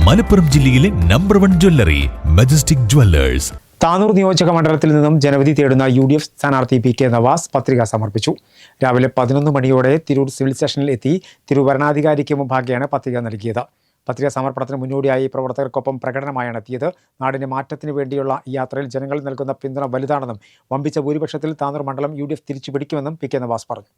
മലപ്പുറം ജില്ലയിലെ number 1 jewellery majestic Jewellers. Tanur നിയോജക മണ്ഡലത്തിൽ നിന്നും ജനവിധി തേടുന്ന UDF സ്ഥാനാർത്ഥി PK നവാസ് പത്രിക സമർപ്പിച്ചു. രാവിലെ 11 മണിയോടെ തിരൂർ സിവിൽ സ്റ്റേഷനിൽ എത്തി തിരുവരണാധികാരിക്ക് മുമ്പാകെയാണ് പത്രിക നൽകിയത്. പത്രിക സമർപ്പണത്തിന് മുന്നോടിയായി പ്രവർത്തകർക്കൊപ്പം പ്രകടനമായാണ് എത്തിയത്. നാടിന്റെ മാറ്റത്തിന് വേണ്ടിയുള്ള ഈ യാത്രയിൽ ജനങ്ങൾ നൽകുന്ന പിന്തുണ വലുതാണെന്നും വമ്പിച്ച ഭൂരിപക്ഷത്തിൽ താനൂർ മണ്ഡലം UDF തിരിച്ചു പിടിക്കുമെന്നും PK നവാസ് പറഞ്ഞു.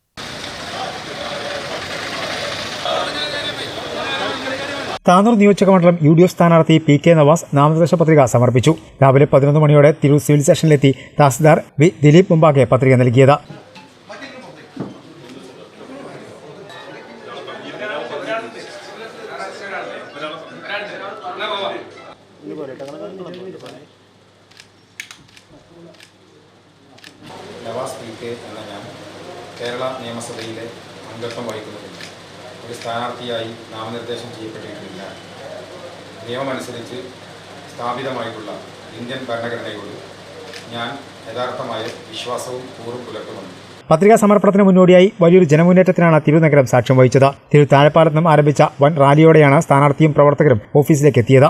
താനൂർ നിയോജക മണ്ഡലം UDF സ്ഥാനാർത്ഥി PK നവാസ് നാമനിർദ്ദേശ പത്രിക സമർപ്പിച്ചു. രാവിലെ 11 മണിയോടെ തിരൂർ സിവിൽ സ്റ്റേഷനിലെത്തി തഹസിൽദാർ വി ദിലീപ് മുമ്പാകെ പത്രിക നൽകിയത്. നവാസ് PK എന്ന ഞാൻ കേരള നിയമസഭയിലെ അംഗത്വം വഹിക്കുന്നുണ്ട്. ഒരു സ്ഥാനാർത്ഥിയായി നാമനിർദ്ദേശം ചെയ്യപ്പെട്ടിട്ടില്ല. നിയമമനുസരിച്ച് സ്ഥാപിതമായിട്ടുള്ള ഇന്ത്യൻ ഭരണഘടനയോട് ഞാൻ യഥാർത്ഥമായ വിശ്വാസവും കൂറും പുലർത്തുന്നുണ്ട്. പത്രികാ സമർപ്പണത്തിന് മുന്നോടിയായി വലിയൊരു ജനമുന്നേറ്റത്തിനാണ് തിരുനഗരം സാക്ഷ്യം വഹിച്ചത്. തിരു താഴെപ്പാലത്ത് നിന്നും ആരംഭിച്ച വൻ റാലിയോടെയാണ് സ്ഥാനാർത്ഥിയും പ്രവർത്തകരും ഓഫീസിലേക്ക് എത്തിയത്.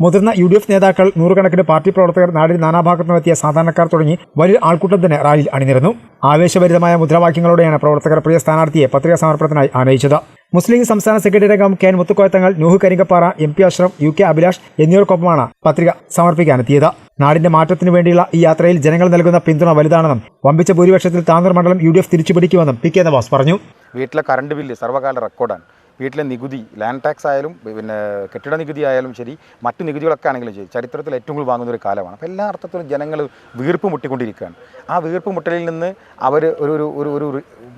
മുതിർന്ന UDF നേതാക്കൾ, നൂറുകണക്കിന് പാർട്ടി പ്രവർത്തകർ, നാടിന്റെ നാനാഭാഗത്തുനിന്നെത്തിയ സാധാരണക്കാർ തുടങ്ങി വലിയ ആൾക്കൂട്ടം തന്നെ റാലിയിൽ അണിനിരന്നു. ആവേശഭരിതമായ മുദ്രാവാക്യങ്ങളോടെയാണ് പ്രവർത്തകർ പ്രിയ സ്ഥാനാർത്ഥിയെ പത്രികാ സമർപ്പണത്തിനായി ആനയിച്ചത്. മുസ്ലിം ലീഗ് സംസ്ഥാന സെക്രട്ടറി അംഗം KN മുത്തുക്കോയത്തങ്ങൾ, നൂഹ് കരിങ്കപ്പാറ, MP അഷ്റഫ്, UK അഭിലാഷ് എന്നിവർക്കൊപ്പമാണ് പത്രിക സമർപ്പിക്കാനെത്തിയത്. നാടിന്റെ മാറ്റത്തിനു വേണ്ടിയുള്ള ഈ യാത്രയിൽ ജനങ്ങൾ നൽകുന്ന പിന്തുണ വലുതാണെന്നും വമ്പിച്ച ഭൂരിപക്ഷത്തിൽ താനൂർ മണ്ഡലം UDF തിരിച്ചുപിടിക്കുമെന്നും PK നവാസ് പറഞ്ഞു. വീട്ടിലെ കറണ്ട് ബില്ല് സർവ്വകാല റെക്കോർഡാണ്. വീട്ടിലെ നികുതി, ലാൻഡ് ടാക്സ് ആയാലും കെട്ടിട നികുതി ആയാലും ശരി, മറ്റു നികുതികളൊക്കെ ആണെങ്കിലും ശരി, ചരിത്രത്തിൽ ഏറ്റവും കൂടുതൽ വാങ്ങുന്ന ഒരു കാലമാണ്. അപ്പോൾ എല്ലാ അർത്ഥത്തിലും ജനങ്ങൾ വീർപ്പ് മുട്ടിക്കൊണ്ടിരിക്കുകയാണ്. ആ വീർപ്പ് മുട്ടലിൽ നിന്ന് അവർ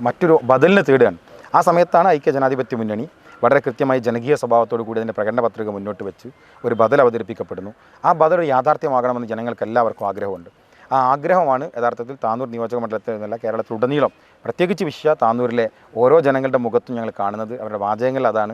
മറ്റൊരു ബദലിന് തേടുകയാണ്. ആ സമയത്താണ് ഐക്യജനാധിപത്യ മുന്നണി വളരെ കൃത്യമായി ജനകീയ സ്വഭാവത്തോടു കൂടി അതിൻ്റെ പ്രകടന പത്രിക മുന്നോട്ട് വെച്ച് ഒരു ബദൽ അവതരിപ്പിക്കപ്പെടുന്നു. ആ ബദൽ യാഥാർത്ഥ്യമാകണമെന്ന് ജനങ്ങൾക്ക് എല്ലാവർക്കും ആഗ്രഹമുണ്ട്. ആ ആഗ്രഹമാണ് യഥാർത്ഥത്തിൽ താനൂർ നിയോജക മണ്ഡലത്തിൽ നിന്നല്ല കേരളത്തിലുടനീളം, പ്രത്യേകിച്ച് താനൂരിലെ ഓരോ ജനങ്ങളുടെ മുഖത്തും ഞങ്ങൾ കാണുന്നത്. അവരുടെ വാചകങ്ങൾ അതാണ്.